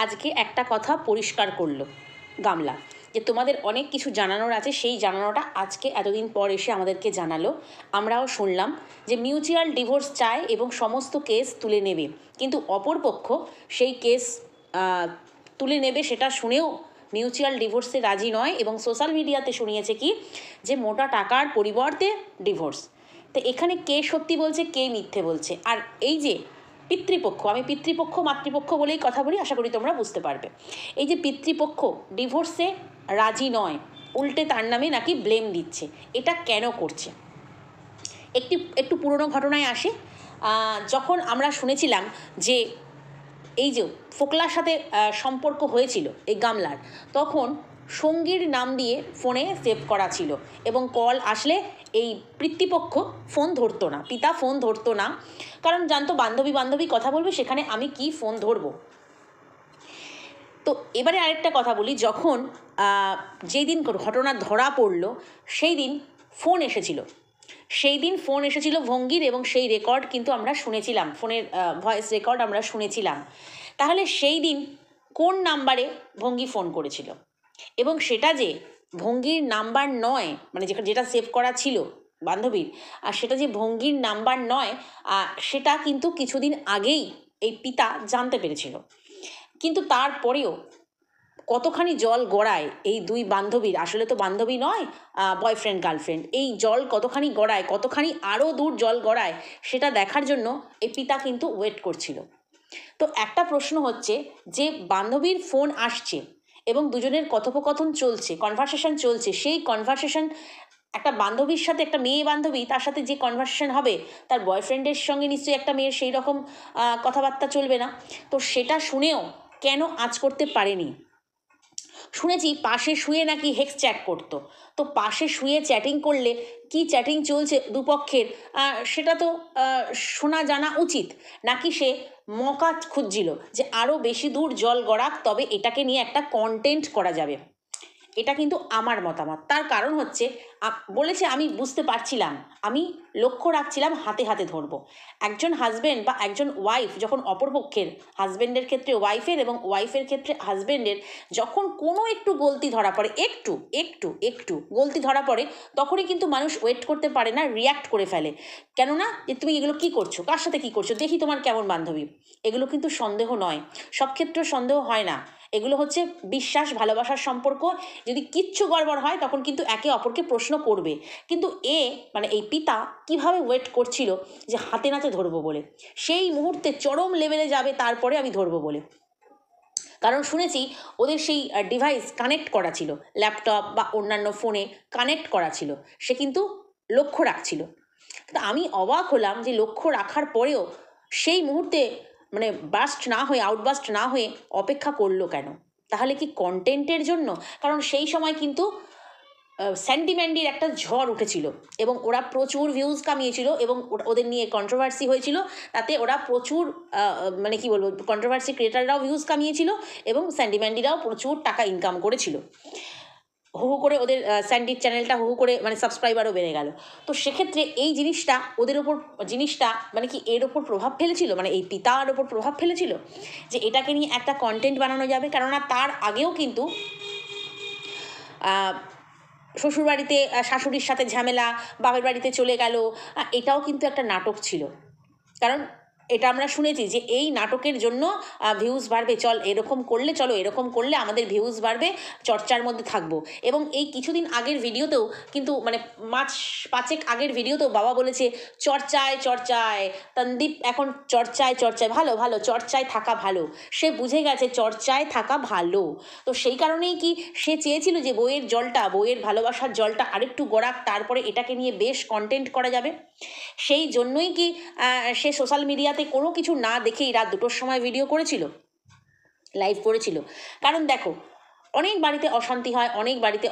আজকে একটা কথা পরিষ্কার করলো গামলা, যে তোমাদের অনেক কিছু জানানোর আছে, সেই জানানোটা আজকে এতদিন পর এসে আমাদেরকে জানালো। আমরাও শুনলাম যে মিউচুয়াল ডিভোর্স চায় এবং সমস্ত কেস তুলে নেবে, কিন্তু অপরপক্ষ সেই কেস তুলে নেবে সেটা শুনেও মিউচুয়াল ডিভোর্সে রাজি নয় এবং সোশ্যাল মিডিয়াতে শুনিয়েছে কি যে মোটা টাকার পরিবর্তে ডিভোর্স। তো এখানে কে সত্যি বলছে কে মিথ্যে বলছে? আর এই যে পিতৃপক্ষ, আমি পিতৃপক্ষ মাতৃপক্ষ বলেই কথা বলি, আশা করি তোমরা বুঝতে পারবে। এই যে পিতৃপক্ষ ডিভোর্সে রাজি নয়, উল্টে তার নামে নাকি ব্লেম দিচ্ছে, এটা কেন করছে? একটু পুরনো ঘটনায় আসে। যখন আমরা শুনেছিলাম যে এই যে ফোকলার সাথে সম্পর্ক হয়েছিল এই গামলার, তখন সঙ্গীর নাম দিয়ে ফোনে সেভ করা ছিল এবং কল আসলে এই পিতৃপক্ষ ফোন ধরতো না, পিতা ফোন ধরতো না, কারণ জানতো বান্ধবী বান্ধবী কথা বলবে, সেখানে আমি কি ফোন ধরবো। তো এবারে আরেকটা কথা বলি, যখন যেই দিন ঘটনা ধরা পড়ল সেই দিন ফোন এসেছিল ভঙ্গির, এবং সেই রেকর্ড কিন্তু আমরা শুনেছিলাম, ফোনের ভয়েস রেকর্ড আমরা শুনেছিলাম। তাহলে সেই দিন কোন নাম্বারে ভঙ্গি ফোন করেছিল, এবং সেটা যে ভঙ্গির নাম্বার নয়, মানে যেটা সেভ করা ছিল বান্ধবীর, আর সেটা যে ভঙ্গির নাম্বার নয়, সেটা কিন্তু কিছুদিন আগেই এই পিতা জানতে পেরেছিল। কিন্তু তারপরেও কতখানি জল গড়ায় এই দুই বান্ধবীর, আসলে তো বান্ধবী নয়, বয়ফ্রেন্ড গার্লফ্রেন্ড, এই জল কতখানি গড়ায়, কতখানি আরও দূর জল গড়ায়, সেটা দেখার জন্য এই পিতা কিন্তু ওয়েট করছিল। তো একটা প্রশ্ন হচ্ছে যে বান্ধবীর ফোন আসছে এবং দুজনের কথোপকথন চলছে, কনভারসেশন চলছে, সেই কনভারসেশন একটা বান্ধবীর সাথে, একটা মেয়ে বান্ধবী, তার সাথে যে কনভারসেশন হবে, তার বয়ফ্রেন্ডের সঙ্গে নিশ্চয়ই একটা মেয়ের সেই রকম কথাবার্তা চলবে না। তো সেটা শুনেও কেন আঁচ করতে পারেনি? শুনেছি পাশে শুয়ে নাকি হেক্স চ্যাট করতো। তো পাশে শুয়ে চ্যাটিং করলে কি চ্যাটিং চলছে দুপক্ষের, সেটা তো শোনা জানা উচিত, নাকি সে মকা খুঁজছিল যে আরও বেশি দূর জল গড়াক, তবে এটাকে নিয়ে একটা কন্টেন্ট করা যাবে। এটা কিন্তু আমার মতামত। তার কারণ হচ্ছে, বলেছে আমি বুঝতে পারছিলাম, আমি লক্ষ্য রাখছিলাম, হাতে হাতে ধরবো। একজন হাজব্যান্ড বা একজন ওয়াইফ যখন অপরপক্ষের, হাজব্যান্ডের ক্ষেত্রে ওয়াইফের এবং ওয়াইফের ক্ষেত্রে হাজব্যান্ডের, যখন কোনো একটু গলতি ধরা পড়ে, একটু গলতি ধরা পড়ে, তখনই কিন্তু মানুষ ওয়েট করতে পারে না, রিয়্যাক্ট করে ফেলে। কেননা যে তুমি এগুলো কী করছো, কার সাথে কী করছো, দেখি তোমার কেমন বান্ধবী। এগুলো কিন্তু সন্দেহ নয়, সব ক্ষেত্রে সন্দেহ হয় না, এগুলো হচ্ছে বিশ্বাস ভালোবাসার সম্পর্ক। যদি কিচ্ছু গড়বড় হয় তখন কিন্তু একে অপরকে প্রশ্ন করবে। কিন্তু মানে এই পিতা কিভাবে ওয়েট করছিল যে হাতে নাতে ধরবো বলে, সেই মুহূর্তে চরম লেভেলে যাবে তারপরে আমি ধরবো বলে। কারণ শুনেছি ওদের সেই ডিভাইস কানেক্ট করা ছিল, ল্যাপটপ বা অন্যান্য ফোনে কানেক্ট করা ছিল, সে কিন্তু লক্ষ্য রাখছিল। তা আমি অবাক হলাম যে লক্ষ্য রাখার পরেও সেই মুহূর্তে মানে আউটবাস্ট না হয়ে অপেক্ষা করলো কেন? তাহলে কি কন্টেন্টের জন্য? কারণ সেই সময় কিন্তু স্যান্ডিম্যান্ডির একটা ঝড় উঠেছিল এবং ওরা প্রচুর ভিউজ কামিয়েছিল এবং ওদের নিয়ে কন্ট্রোভার্সি হয়েছিল, তাতে ওরা প্রচুর মানে কি বলবো, কন্ট্রোভার্সি ক্রিয়েটাররাও ভিউজ কামিয়েছিল এবং স্যান্ডিম্যান্ডিরাও প্রচুর টাকা ইনকাম করেছিল। হু করে ওদের স্যান্ডির চ্যানেলটা হু করে মানে সাবস্ক্রাইবারও বেড়ে গেল। তো সেক্ষেত্রে এই জিনিসটা মানে কি এর ওপর প্রভাব ফেলেছিল, মানে এই পিতার ওপর প্রভাব ফেলেছিল যে এটাকে নিয়ে একটা কন্টেন্ট বানানো যাবে। কেননা তার আগেও কিন্তু শ্বশুরবাড়িতে শাশুড়ির সাথে ঝামেলা, বাপের বাড়িতে চলে গেল, এটাও কিন্তু একটা নাটক ছিল। কারণ এটা আমরা শুনেছি যে এই নাটকের জন্য ভিউজ বাড়বে, চলো এরকম করলে আমাদের ভিউজ বাড়বে, চর্চার মধ্যে থাকবো। এবং এই কিছুদিন আগের ভিডিওতেও কিন্তু মানে মাস 5 আগের ভিডিওতেও বাবা বলেছে চর্চায় তন্দীপ এখন চর্চায় ভালো চর্চায় থাকা ভালো, সে বুঝে গেছে চর্চায় থাকা ভালো। তো সেই কারণেই কি সে চেয়েছিল যে বইয়ের ভালোবাসার জলটা আরেকটু গড়াক, তারপরে এটাকে নিয়ে বেশ কন্টেন্ট করা যাবে। সেই জন্যই কি সে সোশ্যাল মিডিয়াতে কোনো কিছু না দেখেই রাত 2টোর সময় ভিডিও করেছিল, লাইভ করেছিল? কারণ দেখো, অনেক বাড়িতে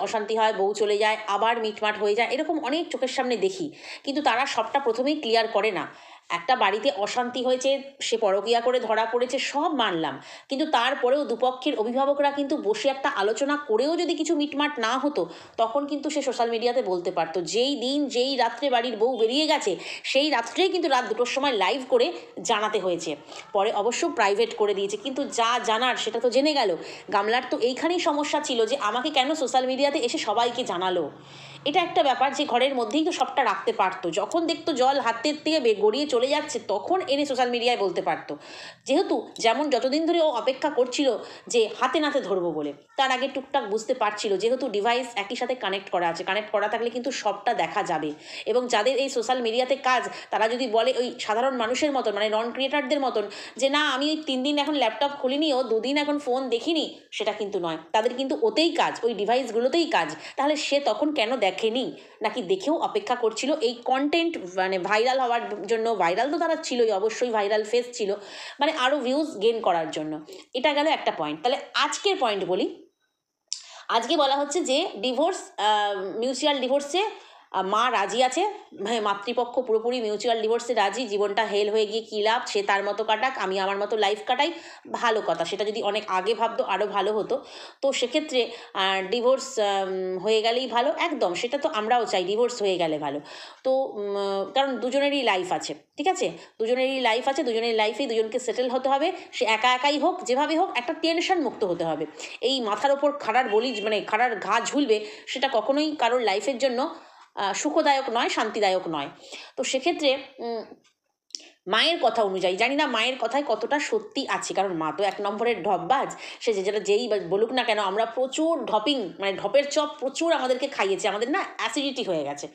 অশান্তি হয়, বউ চলে যায়, আবার মিটমাট হয়ে যায়, এরকম অনেক চোখের সামনে দেখি, কিন্তু তারা সবটা প্রথমেই ক্লিয়ার করে না। একটা বাড়িতে অশান্তি হয়েছে, সে পরকীয়া করে ধরা পড়েছে, সব মানলাম, কিন্তু তারপরেও দুপক্ষের অভিভাবকরা কিন্তু বসে একটা আলোচনা করেও যদি কিছু মিটমাট না হতো, তখন কিন্তু সে সোশ্যাল মিডিয়াতে বলতে পারতো। যেই দিন যেই রাত্রে বাড়ির বউ বেরিয়ে গেছে, সেই রাত্রেই কিন্তু রাত 2টোর সময় লাইভ করে জানাতে হয়েছে। পরে অবশ্য প্রাইভেট করে দিয়েছে, কিন্তু যা জানার সেটা তো জেনে গেল। গামলার তো এইখানেই সমস্যা ছিল যে আমাকে কেন সোশ্যাল মিডিয়াতে এসে সবাইকে জানালো। এটা একটা ব্যাপার যে ঘরের মধ্যেই তো সবটা রাখতে পারতো, যখন দেখতো জল হাতের থেকে গড়িয়ে চলে যাচ্ছে তখন এনে সোশ্যাল মিডিয়ায় বলতে পারতো। যেহেতু যেমন যতদিন ধরে ও অপেক্ষা করছিল যে হাতে নাতে ধরবো বলে, তার আগে টুকটাক বুঝতে পারছিল যেহেতু ডিভাইস একই সাথে কানেক্ট করা আছে, কানেক্ট করা থাকলে কিন্তু সবটা দেখা যাবে। এবং যাদের এই সোশ্যাল মিডিয়াতে কাজ, তারা যদি বলে ওই সাধারণ মানুষের মতন, মানে নন ক্রিয়েটারদের মতন, যে না আমি 3 দিন এখন ল্যাপটপ খুলিনি, ও 2 দিন এখন ফোন দেখিনি, সেটা কিন্তু নয়। তাদের কিন্তু ওতেই কাজ, ওই ডিভাইসগুলোতেই কাজ। তাহলে সে তখন কেন দেখেনি, নাকি দেখেও অপেক্ষা করছিল এই কন্টেন্ট মানে ভাইরাল হওয়ার জন্য? ভাইরাল তো তারা ছিলই, অবশ্যই ভাইরাল ফেস ছিল, মানে আরও ভিউজ গেন করার জন্য। এটা গেল একটা পয়েন্ট। তাহলে আজকের পয়েন্ট বলি। আজকে বলা হচ্ছে যে ডিভোর্স, মিউচুয়াল ডিভোর্সে মা রাজি আছে, মাতৃপক্ষ পুরোপুরি মিউচুয়াল ডিভোর্সে রাজি। জীবনটা হেল হয়ে গিয়ে কী লাভ, সে তার মতো কাটাক, আমি আমার মতো লাইফ কাটাই। ভালো কথা, সেটা যদি অনেক আগে ভাবতো আরও ভালো হতো। তো সেক্ষেত্রে ডিভোর্স হয়ে গেলেই ভালো, একদম, সেটা তো আমরাও চাই ডিভোর্স হয়ে গেলে ভালো। তো কারণ দুজনেরই লাইফ আছে, ঠিক আছে, দুজনেরই লাইফ আছে, দুজনের লাইফেই দুজনকে সেটেল হতে হবে। সে একা একাই হোক, যেভাবে হোক, একটা টেনশন মুক্ত হতে হবে। এই মাথার ওপর খাড়ার বলি, মানে খাড়ার ঘা ঝুলবে, সেটা কখনোই কারোর লাইফের জন্য সুখদায়ক নয়, শান্তিদায়ক নয়। তো সেক্ষেত্রে মায়ের কথা অনুযায়ী, জানি না মায়ের কথায় কতটা সত্যি আছে, কারণ মা তো 1 নম্বরের ঢপবাজ। সে যেটা যেই বলুক না কেন, আমরা প্রচুর ঢপিং, মানে ঢপের চপ প্রচুর আমাদেরকে খাইয়েছে, আমাদের না অ্যাসিডিটি হয়ে গেছে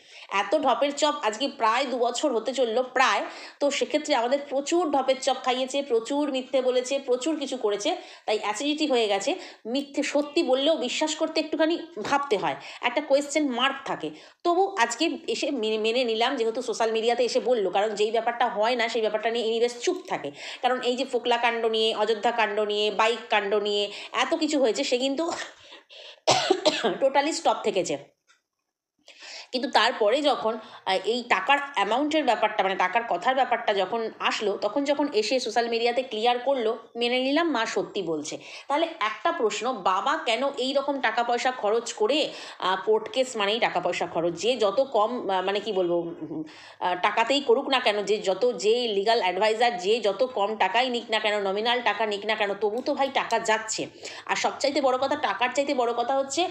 এত ঢপের চপ, আজকে প্রায় 2 বছর হতে চললো প্রায়। তো সেক্ষেত্রে আমাদের প্রচুর ঢপের চপ খাইয়েছে, প্রচুর মিথ্যে বলেছে, প্রচুর কিছু করেছে, তাই অ্যাসিডিটি হয়ে গেছে। মিথ্যে সত্যি বললেও বিশ্বাস করতে একটুখানি ভাবতে হয়, একটা কোয়েশ্চেন মার্ক থাকে। তবু আজকে এসে মেনে নিলাম, যেহেতু সোশ্যাল মিডিয়াতে এসে বললো, কারণ যেই ব্যাপারটা হয় না সেই ব্যাপারটা নিয়ে এনিওয়েজ চুপ থাকে। কারণ এই যে ফোকলা কাণ্ড নিয়ে, অযোধ্যা কাণ্ড নিয়ে, বাইক কাণ্ড নিয়ে এত কিছু হয়েছে, সে কিন্তু টোটালি স্টপ থেকেছে। কিন্তু তারপরে যখন এই টাকার অ্যামাউন্টের ব্যাপারটা, মানে টাকার কথার ব্যাপারটা যখন আসলো, তখন যখন এসে সোশ্যাল মিডিয়াতে ক্লিয়ার করলো, মেনে নিলাম মা সত্যি বলছে। তাহলে একটা প্রশ্ন, বাবা কেন এই রকম টাকা পয়সা খরচ করে, কোর্ট কেস মানেই টাকা পয়সা খরচ, যে যত কম মানে কি বলবো, টাকাতেই করুক না কেন, যে লিগাল অ্যাডভাইজার যে যত কম টাকাই নিক না কেন, নমিনাল টাকা নিক না কেন, তবু তো ভাই টাকা যাচ্ছে। আর সবচাইতে বড় কথা, টাকার চাইতে বড় কথা হচ্ছে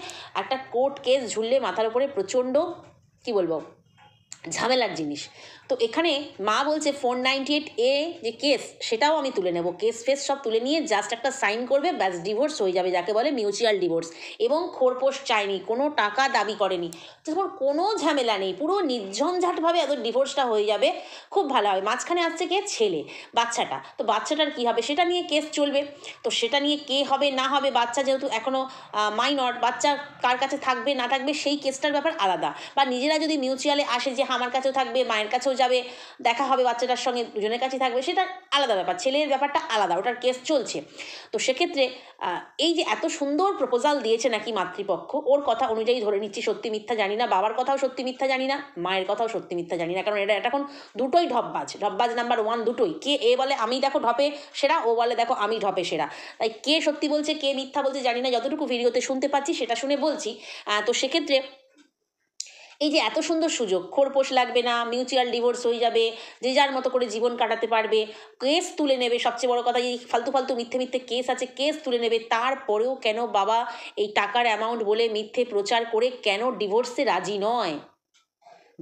একটা কোর্ট কেস ঝুললে মাথার উপরে প্রচণ্ড কি বলবো ঝামেলার জিনিস। তো এখানে মা বলছে 498A যে কেস, সেটাও আমি তুলে নেব, কেস ফেস সব তুলে নিয়ে জাস্ট একটা সাইন করবে, ব্যাস ডিভোর্স হয়ে যাবে, যাকে বলে মিউচুয়াল ডিভোর্স। এবং খোরপোশ চায়নি, কোনো টাকা দাবি করেনি, তখন কোনো ঝামেলা নেই, পুরো নির্ঝঞ্ঝাটভাবে এত ডিভোর্সটা হয়ে যাবে, খুব ভালো হবে। মাঝখানে আসছে কে, ছেলে, বাচ্চাটা, তো বাচ্চাটার কী হবে সেটা নিয়ে কেস চলবে। তো সেটা নিয়ে কে হবে না হবে, বাচ্চা যেহেতু এখনও মাইনর, বাচ্চা কার কাছে থাকবে না থাকবে সেই কেসটার ব্যাপার আলাদা। বা নিজেরা যদি মিউচুয়ালে আসে যে আমার কাছেও থাকবে, মায়ের কাছেও যাবে, দেখা হবে বাচ্চাটার সঙ্গে, দুজনের কাছেই থাকবে, সেটা আলাদা ব্যাপার, ছেলের ব্যাপারটা আলাদা, ওটার কেস চলছে। তো সেক্ষেত্রে এই যে এত সুন্দর প্রপোজাল দিয়েছে নাকি মাতৃপক্ষ, ওর কথা অনুযায়ী ধরে নিচ্ছি, সত্যি মিথ্যা জানি না, বাবার কথাও সত্যি মিথ্যা জানি না, মায়ের কথাও সত্যি মিথ্যা জানি না, কারণ এটা এখন দুটোই ঢপবাজ নাম্বার 1, দুটোই। কে এ বলে আমি দেখো ঢপে সেরা, ও বলে দেখো আমি ঢপে সেরা, তাই কে সত্যি বলছে কে মিথ্যা বলছে জানি না, যতটুকু ভিডিওতে শুনতে পাচ্ছি সেটা শুনে বলছি। তো সেক্ষেত্রে এই যে এত সুন্দর সুযোগ, খোরপোশ লাগবে না, মিউচুয়াল ডিভোর্স হয়ে যাবে, যে যার মতো করে জীবন কাটাতে পারবে, কেস তুলে নেবে, সবচেয়ে বড় কথা এই ফালতু মিথ্যে কেস আছে, কেস তুলে নেবে। তারপরেও কেন বাবা এই টাকার অ্যামাউন্ট বলে মিথ্যে প্রচার করে কেন ডিভোর্সে রাজি নয়?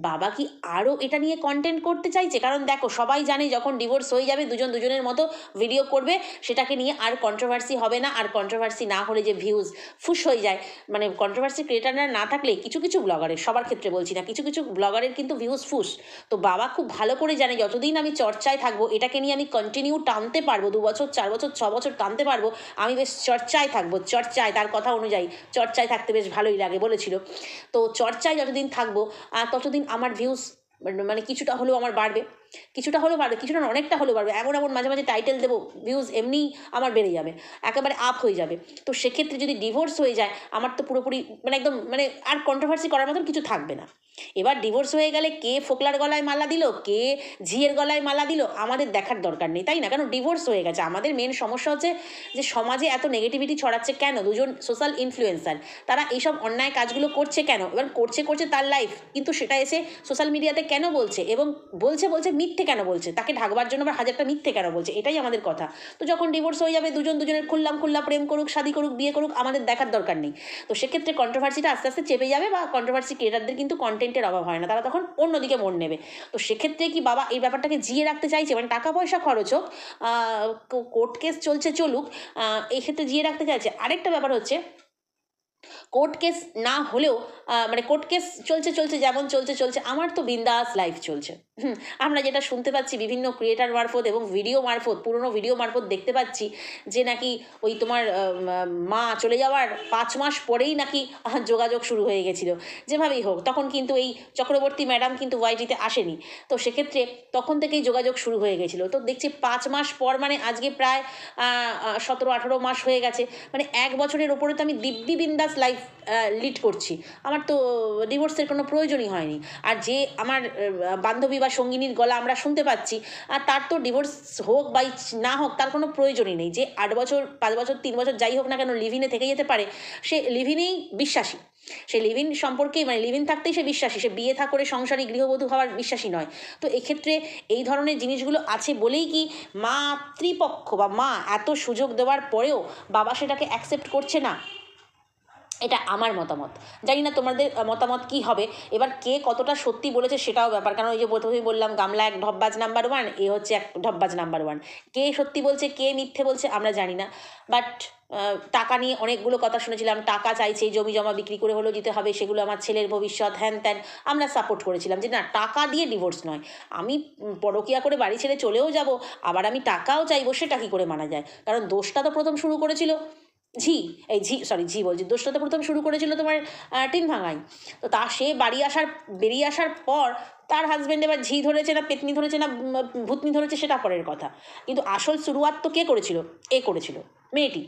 বাবা কি আরও এটা নিয়ে কন্টেন্ট করতে চাইছে? কারণ দেখো, সবাই জানে যখন ডিভোর্স হয়ে যাবে দুজন দুজনের মতো ভিডিও করবে, সেটাকে নিয়ে আর কন্ট্রোভার্সি হবে না। আর কন্ট্রোভার্সি না হলে যে ভিউজ ফুস হয়ে যায়, মানে কন্ট্রোভার্সি ক্রিয়েটাররা না থাকলে কিছু ব্লগারের, সবার ক্ষেত্রে বলছি না, কিছু ব্লগারের কিন্তু ভিউজ ফুস। তো বাবা খুব ভালো করে জানে যতদিন আমি চর্চায় থাকবো, এটাকে নিয়ে আমি কন্টিনিউ টানতে পারবো, 2 বছর 4 বছর 6 বছর টানতে পারবো, আমি বেশ চর্চায় থাকবো, চর্চায়, তার কথা অনুযায়ী চর্চায় থাকতে বেশ ভালোই লাগে বলেছিল। তো চর্চায় যতদিন থাকবো ততদিন আমার ভিউজ মানে কিছুটা হলেও আমার বাড়বে, কিছুটা না, অনেকটা হলেও বাড়বে। এমন মাঝে মাঝে টাইটেল দেবো, ভিউজ এমনি আমার বেড়ে যাবে, একেবারে আপ হয়ে যাবে। তো সেক্ষেত্রে যদি ডিভোর্স হয়ে যায়, আমার তো পুরোপুরি মানে একদম মানে আর কন্ট্রোভার্সি করার মতন কিছু থাকবে না। এবার ডিভোর্স হয়ে গেলে কে ফোকলার গলায় মালা দিল, কে ঝিয়ের গলায় মালা দিল, আমাদের দেখার দরকার নেই, তাই না? কারণ ডিভোর্স হয়ে গেছে। আমাদের মেন সমস্যা হচ্ছে যে সমাজে এত নেগেটিভিটি ছড়াচ্ছে কেন? দুজন সোশ্যাল ইনফ্লুয়েন্সার, তারা এইসব অন্যায় কাজগুলো করছে কেন? এবার করছে তার লাইফ, কিন্তু সেটা এসে সোশ্যাল মিডিয়াতে কেন বলছে? এবং বলছে মিথ্যে কেন বলছে? তাকে ঢাকবার জন্য আবার হাজারটা মিথ্যে কেন বলছে? এটাই আমাদের কথা। তো যখন ডিভোর্স হয়ে যাবে, দুজনের খুল্লা প্রেম করুক, শাদি করুক, বিয়ে করুক, আমাদের দেখার দরকার নেই। তো সেক্ষেত্রে কন্ট্রোভার্সিটা আস্তে আস্তে চেপে যাবে, বা কন্ট্রোভার্সি ক্রিয়েটারদের কিন্তু কন্টেন্টের অভাব হয় না, তারা তখন অন্যদিকে মন নেবে। তো সেক্ষেত্রে কি বাবা এই ব্যাপারটাকে জিয়ে রাখতে চাইছে? মানে টাকা পয়সা খরচ হোক, কোর্ট কেস চলছে চলুক, এই ক্ষেত্রে জিয়ে রাখতে চাইছে। আরেকটা ব্যাপার হচ্ছে, কোর্ট কেস না হলেও মানে কোর্ট কেস চলছে যেমন চলছে, আমার তো বিন্দাস লাইফ চলছে। আমরা যেটা শুনতে পাচ্ছি বিভিন্ন ক্রিয়েটার মারফত এবং ভিডিও মারফত, পুরনো ভিডিও মারফত দেখতে পাচ্ছি যে নাকি ওই তোমার মা চলে যাওয়ার 5 মাস পরেই নাকি যোগাযোগ শুরু হয়ে গেছিলো। যেভাবেই হোক, তখন কিন্তু এই চক্রবর্তী ম্যাডাম কিন্তু ওয়াইটিতে আসেনি। তো সেক্ষেত্রে তখন থেকেই যোগাযোগ শুরু হয়ে গেছিলো। তো দেখছি 5 মাস পর, মানে আজকে প্রায় 17-18 মাস হয়ে গেছে, মানে 1 বছরের ওপরে তো আমি দিব্যি বিন্দাস লাইফ লিড করছি। আমার তো ডিভোর্সের কোনো প্রয়োজনই হয়নি। আর যে আমার বান্ধবী বা সঙ্গিনীর গলা আমরা শুনতে পাচ্ছি, আর তার তো ডিভোর্স হোক বা না হোক তার কোনো প্রয়োজনই নেই। যে 8 বছর, 5 বছর, 3 বছর যাই হোক না কেন লিভিনে থেকে যেতে পারে, সে লিভিনেই বিশ্বাসী। সে লিভিন সম্পর্কেই, মানে লিভিন থাকতেই সে বিশ্বাসী, সে বিয়ে থা করে সংসারী গৃহবধূ হওয়ার বিশ্বাসী নয়। তো এক্ষেত্রে এই ধরনের জিনিসগুলো আছে বলেই কি মাতৃপক্ষ বা মা এত সুযোগ দেওয়ার পরেও বাবা সেটাকে অ্যাকসেপ্ট করছে না? এটা আমার মতামত। জানি না তোমাদের মতামত কী হবে। এবার কে কতটা সত্যি বলেছে সেটাও ব্যাপার, কারণ ওই যে প্রথমেই বললাম গামলা এক ঢপবাজ নাম্বার 1, এ হচ্ছে এক ঢপবাজ নাম্বার 1। কে সত্যি বলছে কে মিথ্যে বলছে আমরা জানি না। বাট টাকা নিয়ে অনেকগুলো কথা শুনেছিলাম, টাকা চাইছে, জমি জমা বিক্রি করে হলেও দিতে হবে, সেগুলো আমার ছেলের ভবিষ্যৎ, হ্যান ত্যান। আমরা সাপোর্ট করেছিলাম যে না, টাকা দিয়ে ডিভোর্স নয়। আমি পরকিয়া করে বাড়ি ছেড়ে চলেও যাব, আবার আমি টাকাও চাইবো, সেটা কী করে মানা যায়? কারণ দোষটা তো প্রথম শুরু করেছিল ঝি বলছি, দোষটা তো প্রথম শুরু করেছিল তোমার টিন ভাঙাই। তো সে বেরিয়ে আসার পর তার হাজব্যান্ড এবার ঝি ধরেছে না পেতনি ধরেছে না ভূতনি ধরেছে সেটা পরের কথা, কিন্তু আসল শুরুয়াত তো কে করেছিল? করেছিল, মেয়েটি।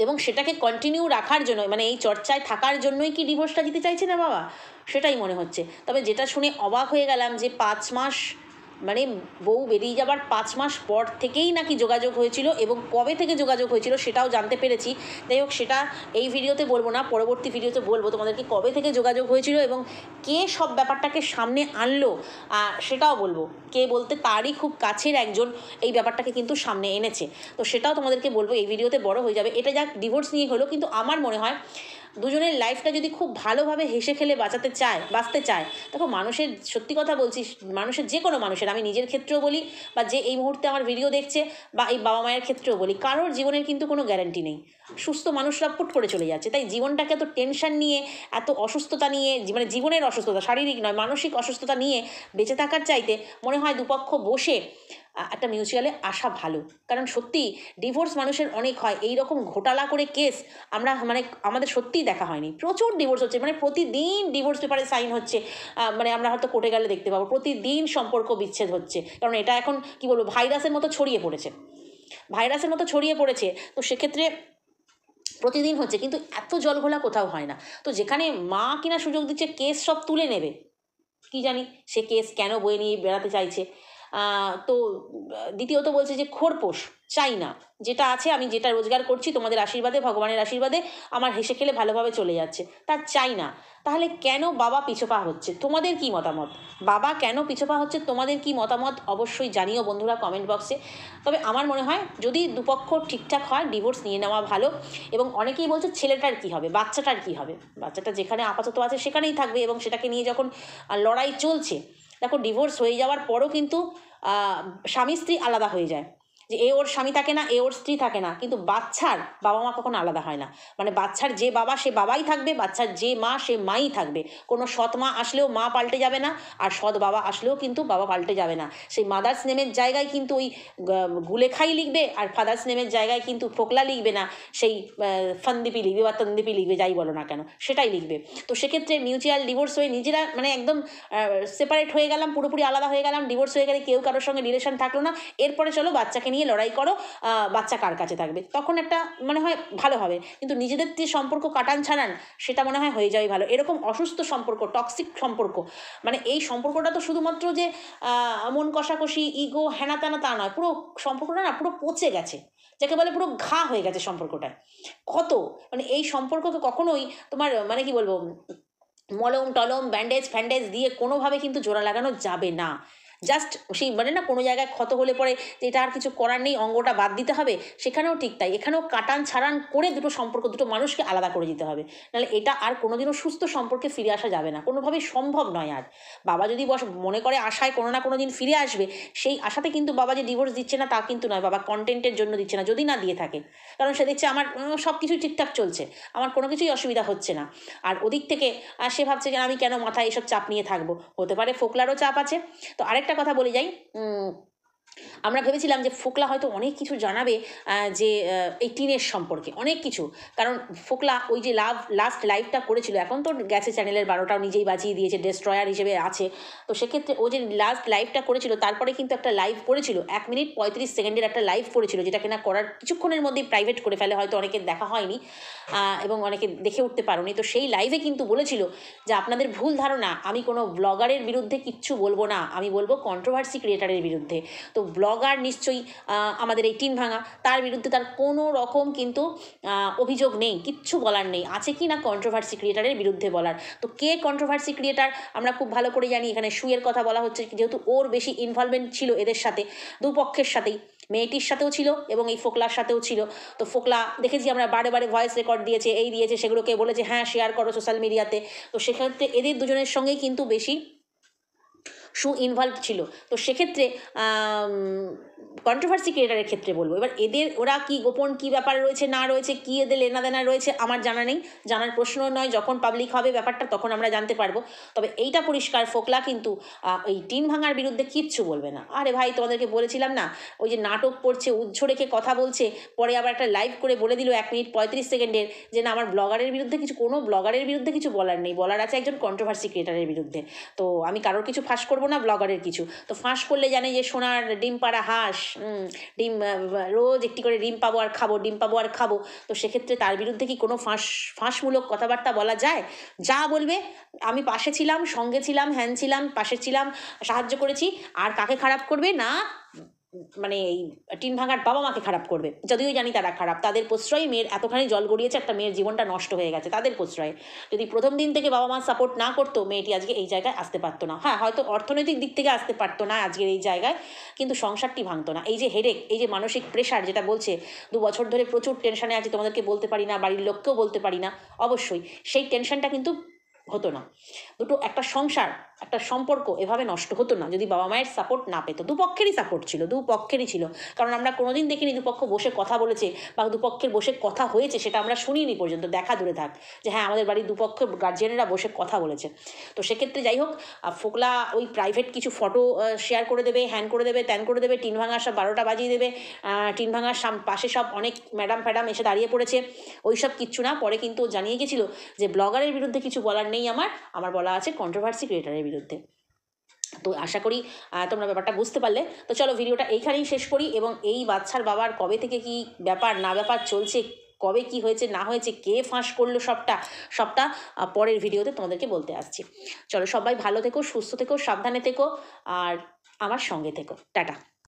এবং সেটাকে কন্টিনিউ রাখার জন্য, মানে এই চর্চায় থাকার জন্যই কি ডিভোর্সটা দিতে চাইছে না বাবা? সেটাই মনে হচ্ছে। তবে যেটা শুনে অবাক হয়ে গেলাম যে 5 মাস, মানে বউ বেরিয়ে যাবার 5 মাস পর থেকেই নাকি যোগাযোগ হয়েছিল, এবং কবে থেকে যোগাযোগ হয়েছিল সেটাও জানতে পেরেছি। যাই হোক, সেটা এই ভিডিওতে বলবো না, পরবর্তী ভিডিওতে বলবো তোমাদেরকে কবে থেকে যোগাযোগ হয়েছিল এবং কে সব ব্যাপারটাকে সামনে আনলো, সেটাও বলবো। কে বলতে তারই খুব কাছের একজন এই ব্যাপারটাকে কিন্তু সামনে এনেছে। তো সেটাও তোমাদেরকে বলবো, এই ভিডিওতে বড় হয়ে যাবে। এটা যাক ডিভোর্স নিয়ে হলো, কিন্তু আমার মনে হয় দুজনের লাইফটা যদি খুব ভালোভাবে হেসে খেলে বাঁচতে চায়, দেখো মানুষের, সত্যি কথা বলছি, মানুষের, যে কোনো মানুষের, আমি নিজের ক্ষেত্রেও বলি বা যে এই মুহূর্তে আমার ভিডিও দেখছে, বা এই বাবা মায়ের ক্ষেত্রেও বলি, কারোর জীবনের কিন্তু কোনো গ্যারান্টি নেই। সুস্থ মানুষরা পুট করে চলে যাচ্ছে, তাই জীবনটাকে এত টেনশন নিয়ে, এত অসুস্থতা নিয়ে, মানে জীবনের অসুস্থতা, শারীরিক নয় মানসিক অসুস্থতা নিয়ে বেঁচে থাকার চাইতে মনে হয় দুপক্ষ বসে একটা মিউচুয়ালে আসা ভালো। কারণ সত্যি ডিভোর্স মানুষের অনেক হয়, এই রকম ঘোটালা করে কেস আমরা, মানে আমাদের সত্যিই দেখা হয়নি। প্রচুর ডিভোর্স হচ্ছে, মানে প্রতিদিন ডিভোর্স পেপারে সাইন হচ্ছে, মানে আমরা হয়তো কোর্টে গেলে দেখতে পাবো প্রতিদিন সম্পর্ক বিচ্ছেদ হচ্ছে। কারণ এটা এখন কি বলবো, ভাইরাসের মতো ছড়িয়ে পড়েছে। তো সেক্ষেত্রে প্রতিদিন হচ্ছে, কিন্তু এত জলঘোলা কোথাও হয় না। তো যেখানে মা কিনা সুযোগ দিচ্ছে কেস সব তুলে নেবে, কি জানি সে কেস কেন বয়ে নিয়ে বেড়াতে চাইছে। তো দ্বিতীয়ত বলছে যে খোরপোশ চাই না, যেটা আছে, আমি যেটা রোজগার করছি তোমাদের আশীর্বাদে, ভগবানের আশীর্বাদে আমার হেসে খেলে ভালোভাবে চলে যাচ্ছে, তা চাই না। তাহলে কেন বাবা পিছপা হচ্ছে? তোমাদের কি মতামত? বাবা কেন পিছপা হচ্ছে, তোমাদের কি মতামত অবশ্যই জানিও বন্ধুরা কমেন্ট বক্সে। তবে আমার মনে হয় যদি দুপক্ষ ঠিকঠাক হয়, ডিভোর্স নিয়ে নেওয়া ভালো। এবং অনেকেই বলছে ছেলেটার কি হবে, বাচ্চাটার কি হবে? বাচ্চাটা যেখানে আপাতত আছে সেখানেই থাকবে, এবং সেটাকে নিয়ে যখন লড়াই চলছে, দেখো ডিভোর্স হয়ে যাওয়ার পরও কিন্তু স্বামী স্ত্রী আলাদা হয়ে যায়, যে এ ওর স্বামী থাকে না, এ ওর স্ত্রী থাকে না, কিন্তু বাচ্চার বাবা মা কখনো আলাদা হয় না। মানে বাচ্চার যে বাবা সে বাবাই থাকবে, বাচ্চার যে মা সে মাই থাকবে। কোনো সৎ মা আসলেও মা পাল্টে যাবে না, আর সৎ বাবা আসলেও কিন্তু বাবা পাল্টে যাবে না। সেই মাদার্স নেমের জায়গায় কিন্তু ওই গুলেখাই লিখবে, আর ফাদার্স নেমের জায়গায় কিন্তু ফোকলা লিখবে না, সেই ফন্দীপি লিখবে বা তন্দীপি লিখবে, যাই বলো না কেন সেটাই লিখবে। তো সেক্ষেত্রে মিউচুয়াল ডিভোর্স হয়ে নিজেরা মানে একদম সেপারেট হয়ে গেলাম, পুরোপুরি আলাদা হয়ে গেলাম, ডিভোর্স হয়ে গেলে কেউ কারোর সঙ্গে রিলেশন থাকলো না, এরপরে চলো বাচ্চাকে নিয়ে নিয়ে লড়াই করো, বাচ্চা কার কাছে থাকবে, তখন একটা মনে হয় ভালো হবে। কিন্তু নিজেদের যে সম্পর্ক কাটান ছাড়ান সেটা মনে হয় হয়ে যাওয়াই ভালো। এরকম অসুস্থ সম্পর্ক, টক্সিক সম্পর্ক, মানে এই সম্পর্কটা তো শুধুমাত্র যে মন কষাকষি, ইগো, হেনা তেনা তা নয়, পুরো সম্পর্কটা না পুরো পচে গেছে, যাকে বলে পুরো ঘা হয়ে গেছে সম্পর্কটায়। কত মানে এই সম্পর্ককে কখনোই তোমার মানে কি বলবো, মলম টলম ব্যান্ডেজ ফ্যান্ডেজ দিয়ে কোনোভাবে কিন্তু জোড়া লাগানো যাবে না। জাস্ট সেই মানে না কোনো জায়গায় ক্ষত হলে পরে যে এটা আর কিছু করার নেই, অঙ্গটা বাদ দিতে হবে, সেখানেও ঠিক তাই, এখানেও কাটান ছাড়ান করে দুটো সম্পর্ক, দুটো মানুষকে আলাদা করে দিতে হবে। নাহলে এটা আর কোনোদিনও সুস্থ সম্পর্কে ফিরে আসা যাবে না, কোনোভাবেই সম্ভব নয়। আর বাবা যদি মনে করে আশায় কোনো না কোনো দিন ফিরে আসবে, সেই আশাতে কিন্তু বাবা যে ডিভোর্স দিচ্ছে না তা কিন্তু নয়, বাবা কন্টেন্টের জন্য দিচ্ছে না, যদি না দিয়ে থাকে, কারণ সে দেখছে আমার সব কিছুই ঠিকঠাক চলছে, আমার কোনো কিছুই অসুবিধা হচ্ছে না। আর ওদিক থেকে সে ভাবছে যে আমি কেন মাথায় এসব চাপ নিয়ে থাকবো, হতে পারে ফোকলারও চাপ আছে। তো আরেকটা কথা বলে যাই, আমরা ভেবেছিলাম যে ফোকলা হয়তো অনেক কিছু জানাবে, যে এই টিনের সম্পর্কে অনেক কিছু, কারণ ফোকলা ওই যে লাস্ট লাইভটা করেছিল, এখন তো গেছে চ্যানেলের 12টাও নিজেই বাজিয়ে দিয়েছে, ডেস্ট্রয়ার হিসেবে আছে। তো সেক্ষেত্রে ও যে লাস্ট লাইভটা করেছিল তারপরে কিন্তু একটা লাইভ করেছিল 1 মিনিট 35 সেকেন্ডের একটা লাইভ করেছিল, যেটা কিনা করার কিছুক্ষণের মধ্যেই প্রাইভেট করে ফেলে, হয়তো অনেকের দেখা হয়নি এবং অনেকে দেখে উঠতে পারোনি। তো সেই লাইভে কিন্তু বলেছিল যে আপনাদের ভুল ধারণা, আমি কোনো ব্লগারের বিরুদ্ধে কিচ্ছু বলবো না, আমি বলবো কন্ট্রোভার্সি ক্রিয়েটারের বিরুদ্ধে। তো ব্লগার নিশ্চয়ই আমাদের এই টিন ভাঙা, তার বিরুদ্ধে তার কোনো রকম কিন্তু অভিযোগ নেই, কিচ্ছু বলার নেই, আছে কি না কন্ট্রোভার্সি ক্রিয়েটারের বিরুদ্ধে বলার। তো কে কন্ট্রোভার্সি ক্রিয়েটার আমরা খুব ভালো করে জানি, এখানে সুয়ের কথা বলা হচ্ছে, যেহেতু ওর বেশি ইনভলভমেন্ট ছিল এদের সাথে, দুপক্ষের সাথেই, মেয়েটির সাথেও ছিল এবং এই ফোকলার সাথেও ছিল। তো ফোকলা দেখেছি আমরা বারে বারে ভয়েস রেকর্ড দিয়েছে, এই দিয়েছে, সেগুলোকে বলেছে হ্যাঁ শেয়ার করো সোশ্যাল মিডিয়াতে। তো সেক্ষেত্রে এদের দুজনের সঙ্গেই কিন্তু বেশি ইনভলভ ছিল। তো সেক্ষেত্রে কন্ট্রোভার্সি ক্রিয়েটারের ক্ষেত্রে বলবো, এবার এদের ওরা কি গোপন কি ব্যাপার রয়েছে না রয়েছে, কি এদের লেনাদেনা রয়েছে আমার জানা নেই, জানার প্রশ্ন নয়, যখন পাবলিক হবে ব্যাপারটা তখন আমরা জানতে পারবো। তবে এইটা পরিষ্কার, ফোকলা কিন্তু এই টিন ভাঙার বিরুদ্ধে কিচ্ছু বলবে না। আরে ভাই তোমাদেরকে বলেছিলাম না, ওই যে নাটক করছে, উজ্জ রেখে কথা বলছে, পরে আবার একটা লাইভ করে বলে দিল 1 মিনিট 35 সেকেন্ডের যে না আমার ব্লগারের বিরুদ্ধে কিছু, কোনো ব্লগারের বিরুদ্ধে কিছু বলার নেই, বলার আছে একজন কন্ট্রোভার্সি ক্রিয়েটারের বিরুদ্ধে। তো আমি কারোর কিছু ফাঁস করবো না, ব্লগারের কিছু। তো ফাঁস করলে জানে যে সোনার ডিম পাড়া হাঁস, ডিম রোজ একটি করে ডিম পাবো আর খাবো, ডিম পাবো আর খাবো। তো সেক্ষেত্রে তার বিরুদ্ধে কি কোনো ফাঁসমূলক কথাবার্তা বলা যায়? যা বলবে আমি পাশে ছিলাম, সঙ্গে ছিলাম, হ্যান ছিলাম, পাশে ছিলাম, সাহায্য করেছি, আর কাকে খারাপ করবে না, মানে এই টিন ভাঙার বাবা মাকে খারাপ করবে, যদিও জানি তারা খারাপ, তাদের প্রশ্রয়ে মেয়ের এতখানি জল গড়িয়েছে, একটা মেয়ের জীবনটা নষ্ট হয়ে গেছে তাদের প্রশ্রয়ে। যদি প্রথম দিন থেকে বাবা মা সাপোর্ট না করতো, মেয়েটি আজকে এই জায়গায় আসতে পারতো না। হ্যাঁ হয়তো অর্থনৈতিক দিক থেকে আসতে পারতো না আজকের এই জায়গায়, কিন্তু সংসারটি ভাঙতো না। এই যে হেডেক, এই যে মানসিক প্রেশার, যেটা বলছে 2 বছর ধরে প্রচুর টেনশনে আছে, তোমাদেরকে বলতে পারি না, বাড়ির লোককেও বলতে পারি না, অবশ্যই সেই টেনশনটা কিন্তু হতো না। একটা সংসার, একটা সম্পর্ক এভাবে নষ্ট হতো না যদি বাবা মায়ের সাপোর্ট না পেতো। দুপক্ষেরই সাপোর্ট ছিল, দুপক্ষেরই ছিল, কারণ আমরা কোনোদিন দেখিনি দুপক্ষ বসে কথা বলেছে বা দুপক্ষের বসে কথা হয়েছে, সেটা আমরা শুনিনি পর্যন্ত, দেখা দূরে থাক যে হ্যাঁ আমাদের বাড়ির দুপক্ষ গার্জিয়ানেরা বসে কথা বলেছে। তো সেক্ষেত্রে যাই হোক, ফোকলা ওই প্রাইভেট কিছু ফটো শেয়ার করে দেবে, হ্যান করে দেবে, ত্যান করে দেবে, টিন ভাঙার সব 12টা বাজিয়ে দেবে, টিন ভাঙার পাশে সব অনেক ম্যাডাম ফ্যাডাম এসে দাঁড়িয়ে পড়েছে, ওই সব কিচ্ছু না। পরে কিন্তু জানিয়ে গেছিলো যে ব্লগারের বিরুদ্ধে কিছু বলার নেই, আমার বলা আছে কন্ট্রোভার্সি ক্রিয়েটারের বিরুদ্ধে। তো আশা করি তোমরা ব্যাপারটা বুঝতে পারলে। তো চলো ভিডিওটা এইখানেই শেষ করি, এবং এই বাচ্চার বাবার কবে থেকে কি ব্যাপার না ব্যাপার চলছে, কবে কি হয়েছে না হয়েছে, কে ফাঁস করলো, সবটা পরের ভিডিওতে তোমাদেরকে বলতে আসছি। চলো সবাই ভালো থেকো, সুস্থ থেকো, সাবধানে থেকো, আর আমার সঙ্গে থেকো। টাটা।